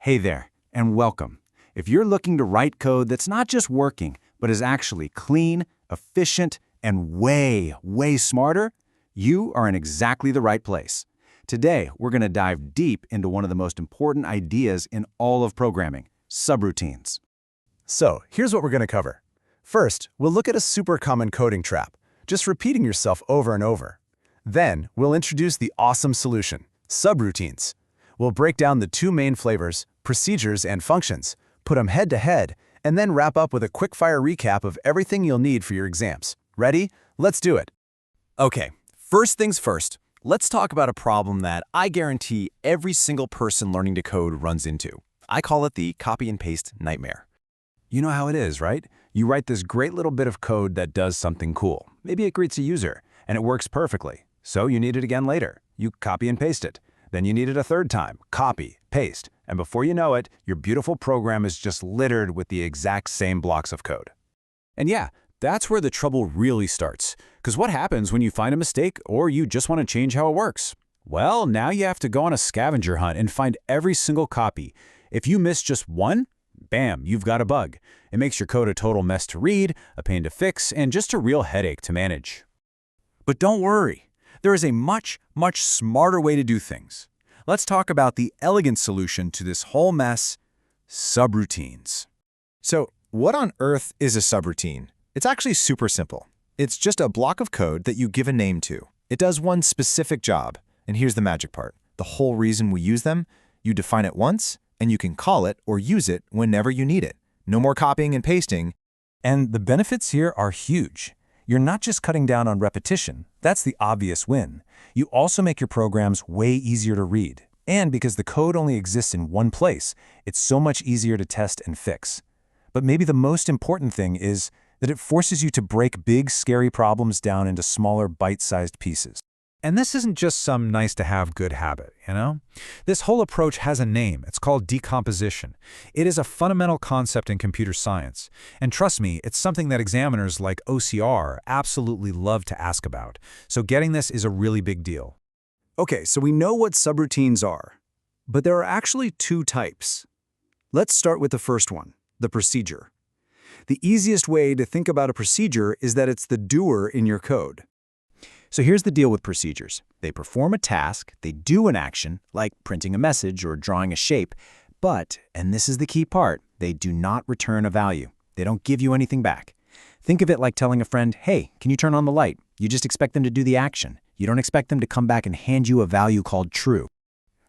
Hey there, and welcome. If you're looking to write code that's not just working, but is actually clean, efficient, and way smarter, you are in exactly the right place. Today, we're going to dive deep into one of the most important ideas in all of programming, subroutines. So, here's what we're going to cover. First, we'll look at a super common coding trap, just repeating yourself over and over. Then, we'll introduce the awesome solution, subroutines. We'll break down the two main flavors, procedures and functions, put them head to head, and then wrap up with a quick-fire recap of everything you'll need for your exams. Ready? Let's do it. Okay, first things first, let's talk about a problem that I guarantee every single person learning to code runs into. I call it the copy and paste nightmare. You know how it is, right? You write this great little bit of code that does something cool. Maybe it greets a user, and it works perfectly. So you need it again later. You copy and paste it. Then you need it a third time. Copy, paste, and before you know it, your beautiful program is just littered with the exact same blocks of code. And yeah, that's where the trouble really starts. Because what happens when you find a mistake or you just want to change how it works? Well, now you have to go on a scavenger hunt and find every single copy. If you miss just one, bam, you've got a bug. It makes your code a total mess to read, a pain to fix, and just a real headache to manage. But don't worry. There is a much smarter way to do things. Let's talk about the elegant solution to this whole mess, subroutines. So, what on earth is a subroutine? It's actually super simple. It's just a block of code that you give a name to. It does one specific job, and here's the magic part. The whole reason we use them, you define it once, and you can call it or use it whenever you need it. No more copying and pasting. And the benefits here are huge. You're not just cutting down on repetition. That's the obvious win. You also make your programs way easier to read. And because the code only exists in one place, it's so much easier to test and fix. But maybe the most important thing is that it forces you to break big, scary problems down into smaller, bite-sized pieces. And this isn't just some nice-to-have good habit, you know? This whole approach has a name. It's called decomposition. It is a fundamental concept in computer science. And trust me, it's something that examiners like OCR absolutely love to ask about. So getting this is a really big deal. Okay, so we know what subroutines are, but there are actually two types. Let's start with the first one, the procedure. The easiest way to think about a procedure is that it's the doer in your code. So here's the deal with procedures. They perform a task, they do an action, like printing a message or drawing a shape, but, and this is the key part, they do not return a value. They don't give you anything back. Think of it like telling a friend, hey, can you turn on the light? You just expect them to do the action. You don't expect them to come back and hand you a value called true.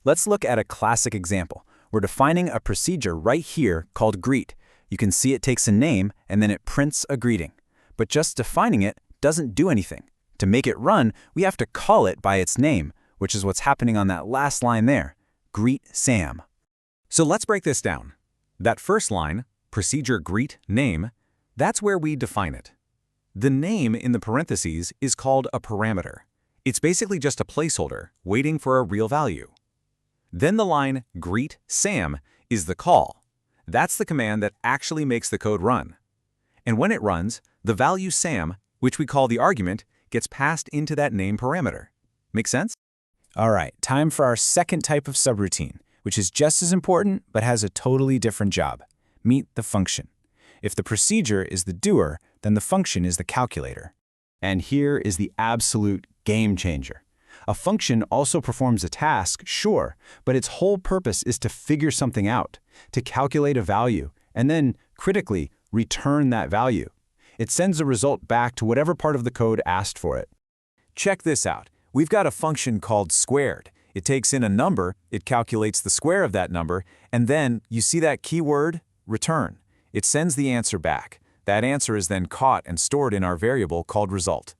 Let's look at a classic example. We're defining a procedure right here called greet. You can see it takes a name and then it prints a greeting. But just defining it doesn't do anything. To make it run, we have to call it by its name, which is what's happening on that last line there, greet Sam. So let's break this down. That first line, procedure greet name, that's where we define it. The name in the parentheses is called a parameter. It's basically just a placeholder waiting for a real value. Then the line greet Sam is the call. That's the command that actually makes the code run. And when it runs, the value Sam, which we call the argument, gets passed into that name parameter. Make sense? All right, time for our second type of subroutine, which is just as important but has a totally different job. Meet the function. If the procedure is the doer, then the function is the calculator. And here is the absolute game changer. A function also performs a task, sure, but its whole purpose is to figure something out, to calculate a value, and then, critically, return that value. It sends a result back to whatever part of the code asked for it. Check this out. We've got a function called squared. It takes in a number, it calculates the square of that number, and then, you see that keyword, return. It sends the answer back. That answer is then caught and stored in our variable called result.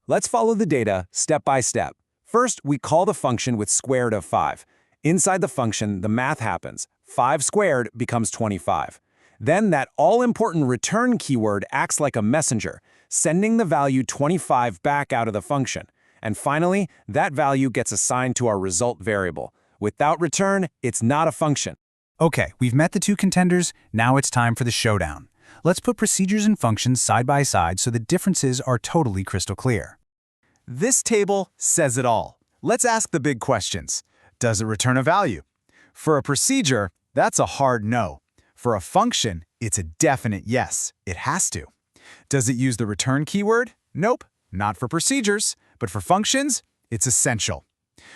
Let's follow the data step by step. First, we call the function with square root of 5. Inside the function, the math happens. 5 squared becomes 25. Then that all-important return keyword acts like a messenger, sending the value 25 back out of the function. And finally, that value gets assigned to our result variable. Without return, it's not a function. Okay, we've met the two contenders, now it's time for the showdown. Let's put procedures and functions side by side so the differences are totally crystal clear. This table says it all. Let's ask the big questions. Does it return a value? For a procedure, That's a hard no. For a function, it's a definite yes. It has to. Does it use the return keyword? Nope, not for procedures, but for functions, it's essential.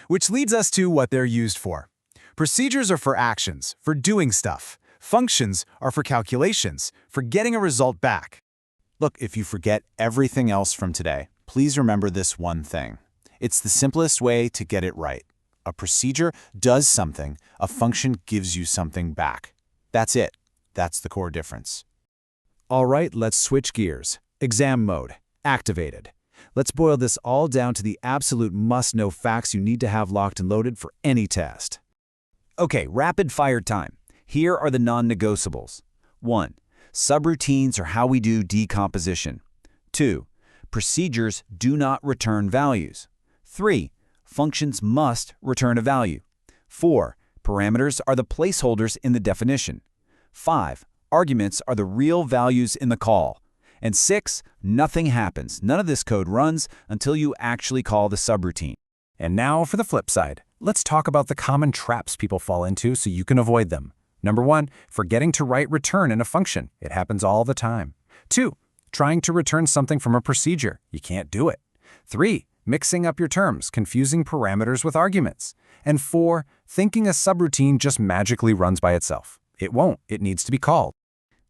Which leads us to what they're used for. Procedures are for actions, for doing stuff. Functions are for calculations, for getting a result back. Look, if you forget everything else from today, please remember this one thing. It's the simplest way to get it right. A procedure does something, a function gives you something back. That's it. That's the core difference. All right, let's switch gears. Exam mode, activated. Let's boil this all down to the absolute must-know facts you need to have locked and loaded for any test. Okay, rapid fire time. Here are the non-negotiables. 1. Subroutines are how we do decomposition. 2. Procedures do not return values. 3. Functions must return a value. 4. Parameters are the placeholders in the definition. 5. Arguments are the real values in the call. And 6. Nothing happens. None of this code runs until you actually call the subroutine. And now for the flip side. Let's talk about the common traps people fall into so you can avoid them. Number 1, forgetting to write return in a function. It happens all the time. 2, trying to return something from a procedure. You can't do it. 3, mixing up your terms, confusing parameters with arguments. And 4, thinking a subroutine just magically runs by itself. It won't. It needs to be called.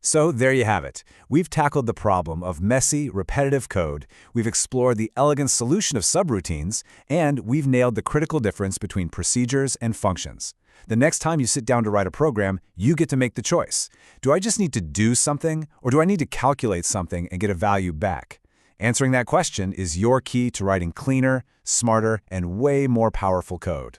So there you have it. We've tackled the problem of messy, repetitive code, we've explored the elegant solution of subroutines, and we've nailed the critical difference between procedures and functions. The next time you sit down to write a program, you get to make the choice. Do I just need to do something, or do I need to calculate something and get a value back? Answering that question is your key to writing cleaner, smarter, and way more powerful code.